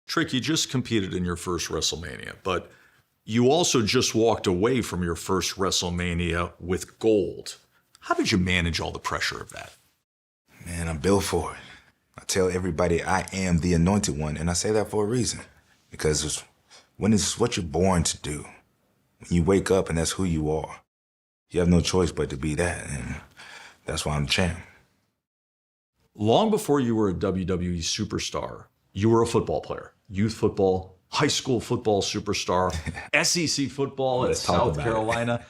Trick, you just competed in your first WrestleMania, but you also just walked away from your first WrestleMania with gold. How did you manage all the pressure of that? Man, I'm built for it. I tell everybody I am the anointed one, and I say that for a reason. Because it's what you're born to do. When you wake up and that's who you are, you have no choice but to be that, and that's why I'm the champ. Long before you were a WWE superstar, you were a football player. Youth football, high school football superstar, SEC football at South Carolina.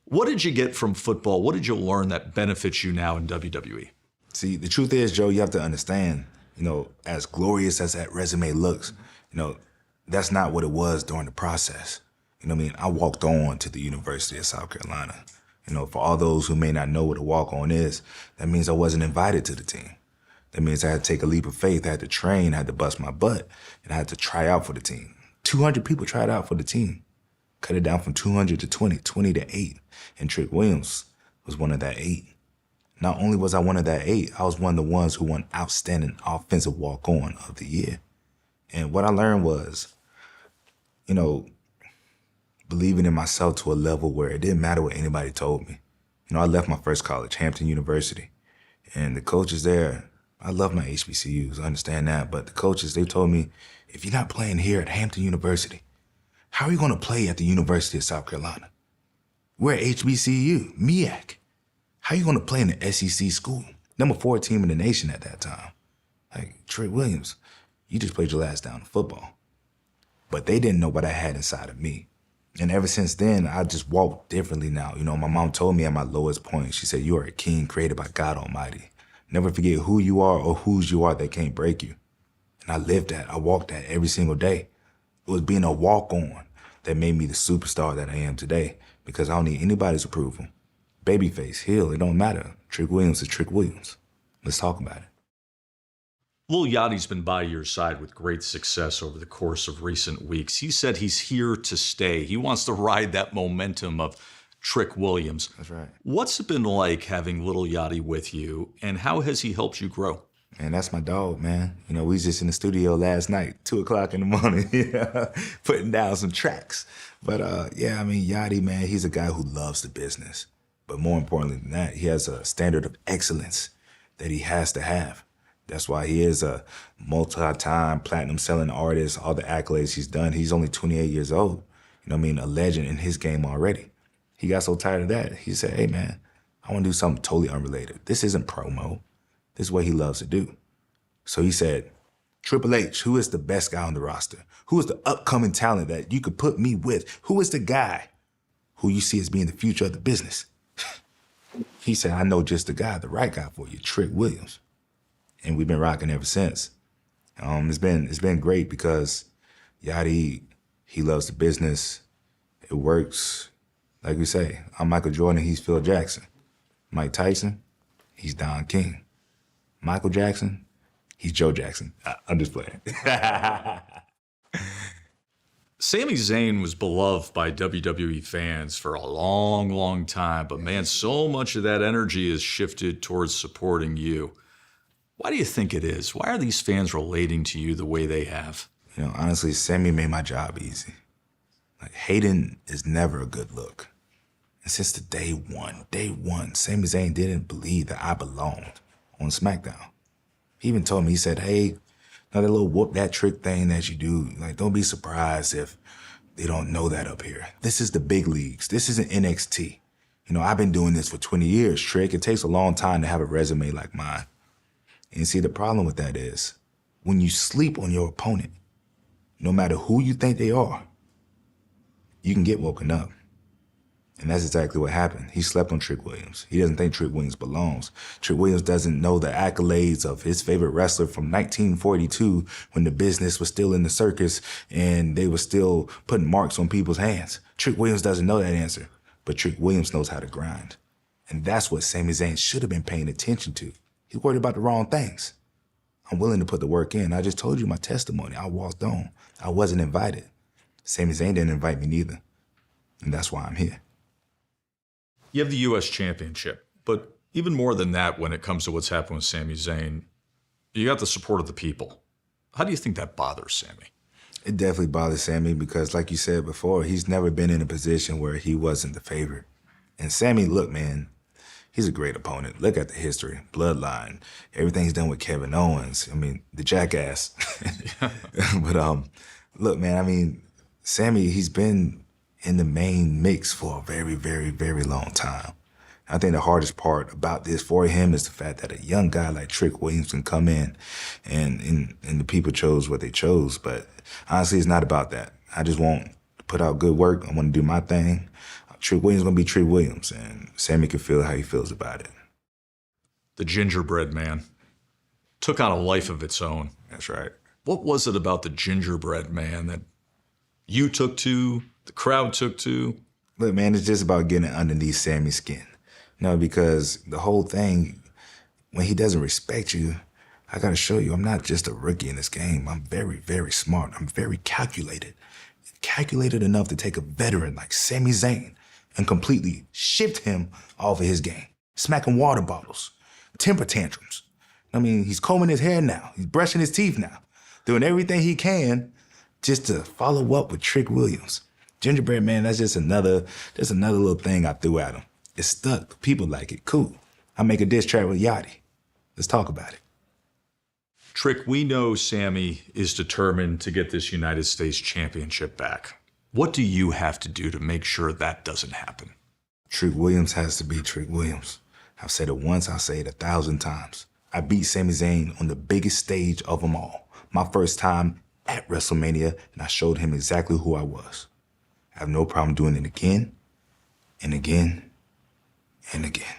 What did you get from football? What did you learn that benefits you now in WWE? See, the truth is, Joe, you have to understand, as glorious as that resume looks, that's not what it was during the process. I walked on to the University of South Carolina. For all those who may not know what a walk-on is, that means I wasn't invited to the team. That means I had to take a leap of faith, I had to train, I had to bust my butt, and I had to try out for the team. 200 people tried out for the team. Cut it down from 200 to 20, 20 to 8. And Trick Williams was one of that 8. Not only was I one of that 8, I was one of the ones who won Outstanding Offensive Walk-On of the Year. And what I learned was, believing in myself to a level where it didn't matter what anybody told me. I left my first college, Hampton University, and the coaches there, I love my HBCUs, I understand that, but the coaches, they told me, if you're not playing here at Hampton University, how are you going to play at the University of South Carolina? We're at HBCU, MEAC. How are you going to play in the SEC school? Number 4 team in the nation at that time. Like, Trick Williams, you just played your last down in football. But they didn't know what I had inside of me. And ever since then, I just walk differently now. My mom told me at my lowest point, she said, you are a king created by God Almighty. Never forget who you are or whose you are, they can't break you. And I lived that, I walked that every single day. It was being a walk-on that made me the superstar that I am today, because I don't need anybody's approval. Babyface, heel, it don't matter. Trick Williams is Trick Williams. Let's talk about it. Lil Yachty's been by your side with great success over the course of recent weeks. He said he's here to stay. He wants to ride that momentum of Trick Williams. That's right. What's it been like having Lil Yachty with you, and how has he helped you grow? Man, that's my dog, man. We was just in the studio last night, 2 o'clock in the morning, putting down some tracks. But Yachty, man, he's a guy who loves the business. But more importantly than that, he has a standard of excellence that he has to have. That's why he is a multi-time platinum-selling artist, all the accolades he's done. He's only 28 years old, a legend in his game already. He got so tired of that, he said, hey, man, I want to do something totally unrelated. This isn't promo. This is what he loves to do. So he said, Triple H, who is the best guy on the roster? Who is the upcoming talent that you could put me with? Who is the guy who you see as being the future of the business? He said, I know just the guy, the right guy for you, Trick Williams. And we've been rocking ever since. It's been great because Yachty, he loves the business. It works. Like we say, I'm Michael Jordan, he's Phil Jackson. Mike Tyson, he's Don King. Michael Jackson, he's Joe Jackson. I'm just playing. Sami Zayn was beloved by WWE fans for a long, long time, but man, so much of that energy has shifted towards supporting you. Why do you think it is? Why are these fans relating to you the way they have? Honestly, Sami made my job easy. Hating is never a good look. And since the day one, Sami Zayn didn't believe that I belonged on SmackDown. He even told me, he said, hey, now that little whoop that trick thing that you do, don't be surprised if they don't know that up here. This is the big leagues. This isn't NXT. I've been doing this for 20 years, Trick. It takes a long time to have a resume like mine. And see, the problem with that is, when you sleep on your opponent, no matter who you think they are, you can get woken up. And that's exactly what happened. He slept on Trick Williams. He doesn't think Trick Williams belongs. Trick Williams doesn't know the accolades of his favorite wrestler from 1942 when the business was still in the circus and they were still putting marks on people's hands. Trick Williams doesn't know that answer, but Trick Williams knows how to grind. And that's what Sami Zayn should have been paying attention to. He's worried about the wrong things. I'm willing to put the work in. I just told you my testimony. I walked on. I wasn't invited. Sami Zayn didn't invite me neither. And that's why I'm here. You have the U.S. Championship, but even more than that when it comes to what's happened with Sami Zayn, you got the support of the people. How do you think that bothers Sammy? It definitely bothers Sammy because, like you said before, he's never been in a position where he wasn't the favorite. And Sammy, look, man, he's a great opponent. Look at the history, bloodline, everything he's done with Kevin Owens. I mean, the jackass. But look, man, I mean, Sammy, he's been in the main mix for a very, very, very long time. I think the hardest part about this for him is the fact that a young guy like Trick Williams can come in and the people chose what they chose. But honestly, it's not about that. I just want to put out good work. I want to do my thing. Trick Williams is going to be Trick Williams, and Sammy can feel how he feels about it. The Gingerbread Man took on a life of its own. That's right. What was it about the Gingerbread Man that you took to, the crowd took to? Look, man, it's just about getting underneath Sammy's skin. No, because the whole thing, when he doesn't respect you, I gotta show you, I'm not just a rookie in this game. I'm very, very smart. I'm very calculated. Calculated enough to take a veteran like Sami Zayn and completely shift him off of his game. Smacking water bottles, temper tantrums. I mean, he's combing his hair now. He's brushing his teeth now. Doing everything he can just to follow up with Trick Williams. Gingerbread Man, that's just another little thing I threw at him. It's stuck. People like it. Cool. I make a diss track with Yachty. Let's talk about it. Trick, we know Sammy is determined to get this United States Championship back. What do you have to do to make sure that doesn't happen? Trick Williams has to be Trick Williams. I've said it once, I'll say it 1,000 times. I beat Sami Zayn on the biggest stage of them all. My first time at WrestleMania, and I showed him exactly who I was. I have no problem doing it again, and again, and again.